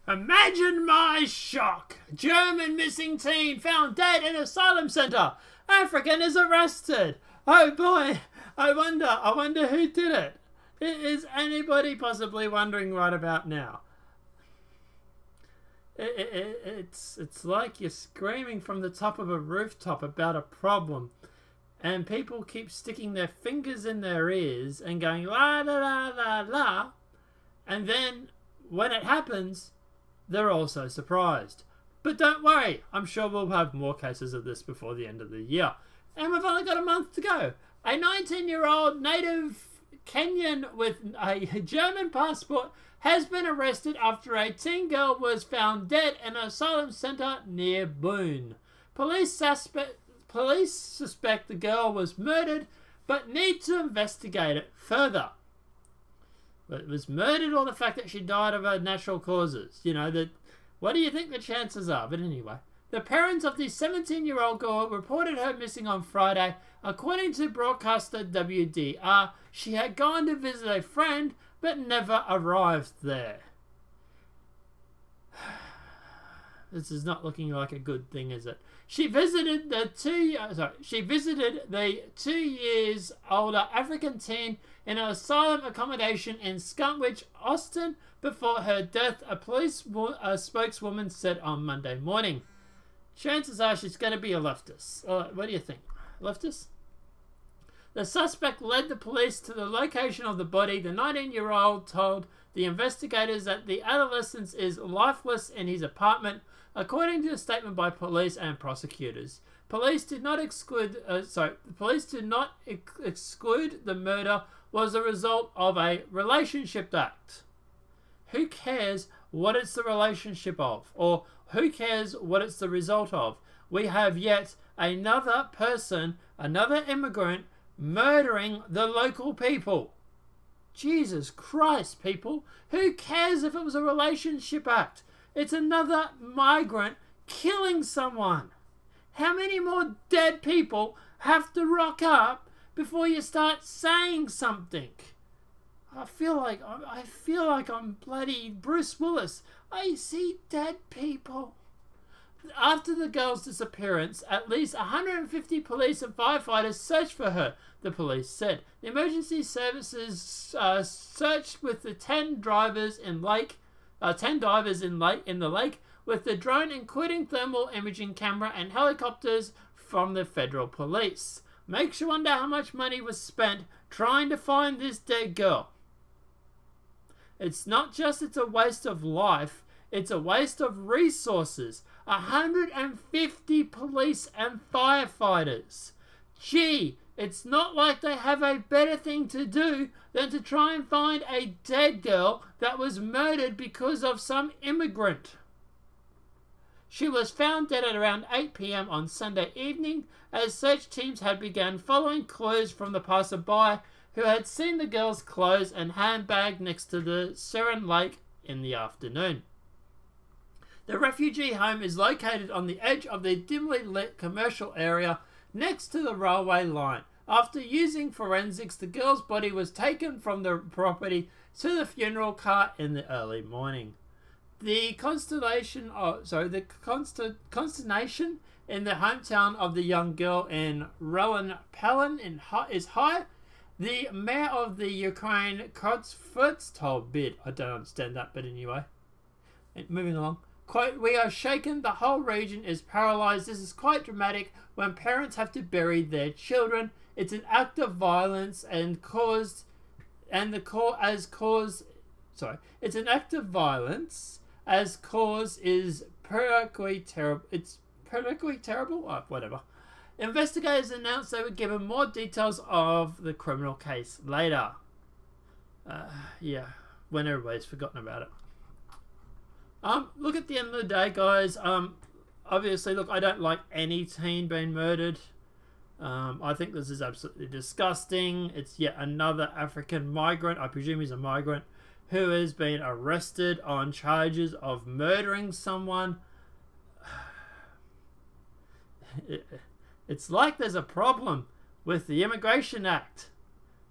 Imagine my shock. German missing teen found dead in asylum center. African is arrested. Oh boy, I wonder who did it. Is anybody possibly wondering right about now? It's like you're screaming from the top of a rooftop about a problem, and people keep sticking their fingers in their ears and going la la la la la, and then when it happens, they're also surprised. But don't worry, I'm sure we'll have more cases of this before the end of the year. And we've only got a month to go. A 19-year-old native Kenyan with a German passport has been arrested after a teen girl was found dead in an asylum centre near Boone. Police suspect the girl was murdered, but need to investigate it further. But it was murdered, or the fact that she died of her natural causes? You know, what do you think the chances are? But anyway, the parents of the 17-year-old girl reported her missing on Friday. According to broadcaster WDR, she had gone to visit a friend but never arrived there. This is not looking like a good thing, is it? She visited the 2 years older African teen in an asylum accommodation in Skunkwich, Austin, before her death, a police spokeswoman said on Monday morning. Chances are she's going to be a leftist. What do you think? Leftist? The suspect led the police to the location of the body. The 19-year-old told the investigators that the adolescent is lifeless in his apartment, according to a statement by police and prosecutors. Police did not exclude the murder was a result of a relationship act. Who cares what it's the relationship of, or who cares what it's the result of? We have yet another person, another immigrant, murdering the local people. Jesus Christ, people. Who cares if it was a relationship act? It's another migrant killing someone. How many more dead people have to rock up before you start saying something? I feel like I'm bloody Bruce Willis. I see dead people. After the girl's disappearance, at least 150 police and firefighters searched for her, the police said. The emergency services searched with the 10 divers in the lake with the drone, including thermal imaging camera and helicopters from the federal police. Makes you wonder how much money was spent trying to find this dead girl. It's not just it's a waste of life, it's a waste of resources. 150 police and firefighters. Gee, it's not like they have a better thing to do than to try and find a dead girl that was murdered because of some immigrant. She was found dead at around 8 p.m. on Sunday evening as search teams had begun following clues from the passerby who had seen the girl's clothes and handbag next to the Seren Lake in the afternoon. The refugee home is located on the edge of the dimly lit commercial area next to the railway line. After using forensics, the girl's body was taken from the property to the funeral car in the early morning. The consternation in the hometown of the young girl in Rowan-Pellin is high. The mayor of the Ukraine, Kotsfurts, told BID. I don't understand that, but anyway. Moving along. Quote, "We are shaken. The whole region is paralyzed. This is quite dramatic when parents have to bury their children. It's an act of violence it's an act of violence as cause is perfectly terrible. It's perfectly terrible. Oh, whatever." Investigators announced they would give them more details of the criminal case later. Yeah, when everybody's forgotten about it. Look, at the end of the day, guys, obviously, look, I don't like any teen being murdered. I think this is absolutely disgusting. It's yet another African migrant, I presume he's a migrant, who has been arrested on charges of murdering someone. It's like there's a problem with the Immigration Act.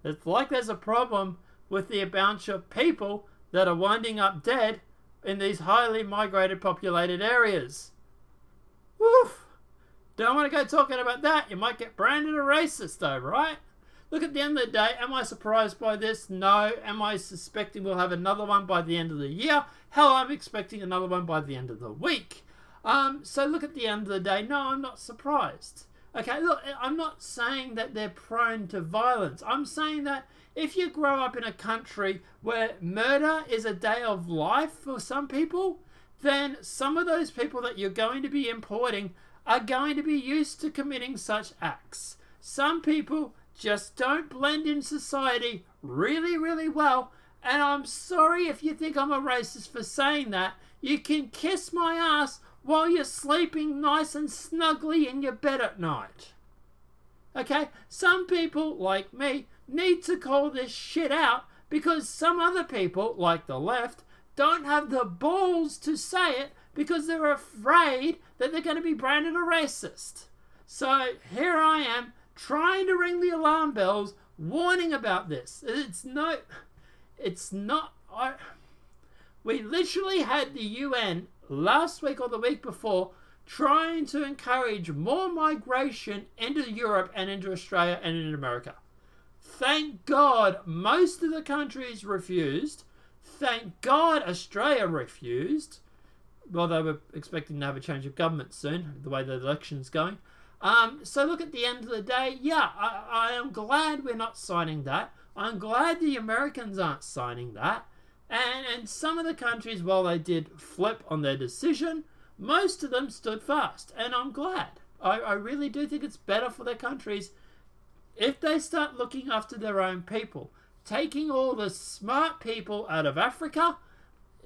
It's like there's a problem with the bunch of people that are winding up dead in these highly migrated populated areas. Woof! Don't want to go talking about that. You might get branded a racist though, right? Look, at the end of the day, am I surprised by this? No. Am I suspecting we'll have another one by the end of the year? Hell, I'm expecting another one by the end of the week. So look, at the end of the day, no, I'm not surprised. Okay, look, I'm not saying that they're prone to violence. I'm saying that if you grow up in a country where murder is a day of life for some people, then some of those people that you're going to be importing are going to be used to committing such acts. Some people just don't blend in society really, really well. And I'm sorry if you think I'm a racist for saying that. You can kiss my ass while you're sleeping nice and snugly in your bed at night. Okay? Some people, like me, need to call this shit out because some other people, like the left, don't have the balls to say it because they're afraid that they're going to be branded a racist. So here I am, trying to ring the alarm bells, warning about this. We literally had the UN last week or the week before trying to encourage more migration into Europe and into Australia and into America. Thank God most of the countries refused. Thank God Australia refused. Well, they were expecting to have a change of government soon, the way the election's going. So look, at the end of the day, yeah, I am glad we're not signing that. I'm glad the Americans aren't signing that. And some of the countries, while they did flip on their decision, most of them stood fast. And I'm glad. I really do think it's better for their countries if they start looking after their own people. Taking all the smart people out of Africa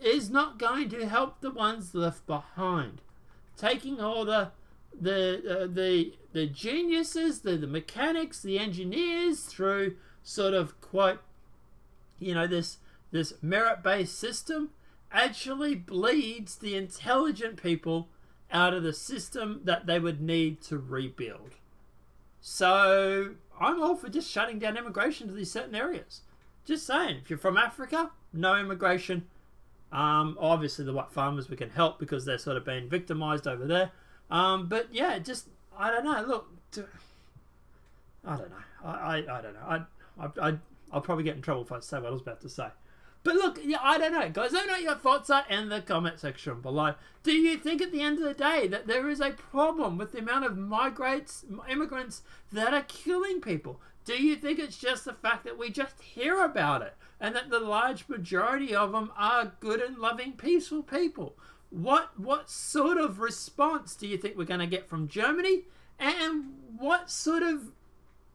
is not going to help the ones left behind. Taking all the geniuses, the mechanics, the engineers through sort of, quote, you know, this merit-based system actually bleeds the intelligent people out of the system that they would need to rebuild. So I'm all for just shutting down immigration to these certain areas. Just saying, if you're from Africa, no immigration. Obviously the white farmers we can help because they're sort of being victimized over there. But yeah, just, I don't know, look, I don't know. I don't know. I'll probably get in trouble if I say what I was about to say. But look, yeah, I don't know, guys. Let me know what your thoughts are in the comment section below. Do you think at the end of the day that there is a problem with the amount of immigrants that are killing people? Do you think it's just the fact that we just hear about it and that the large majority of them are good and loving, peaceful people? What sort of response do you think we're going to get from Germany? And what sort of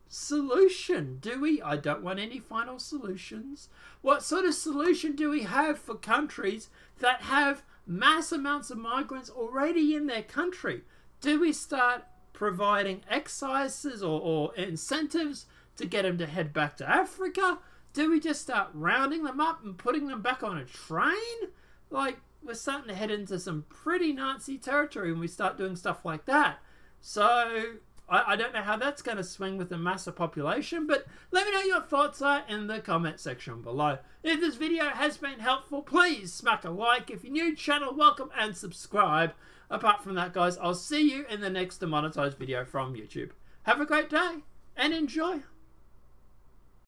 solution do we... I don't want any final solutions. What sort of solution do we have for countries that have mass amounts of migrants already in their country? Do we start providing excises or incentives to get them to head back to Africa? Do we just start rounding them up and putting them back on a train? Like, we're starting to head into some pretty Nazi territory when we start doing stuff like that. So I don't know how that's going to swing with the massive population, but let me know your thoughts are in the comment section below. If this video has been helpful, please smack a like. If you're new, channel welcome and subscribe. Apart from that, guys, I'll see you in the next demonetized video from YouTube. Have a great day and enjoy.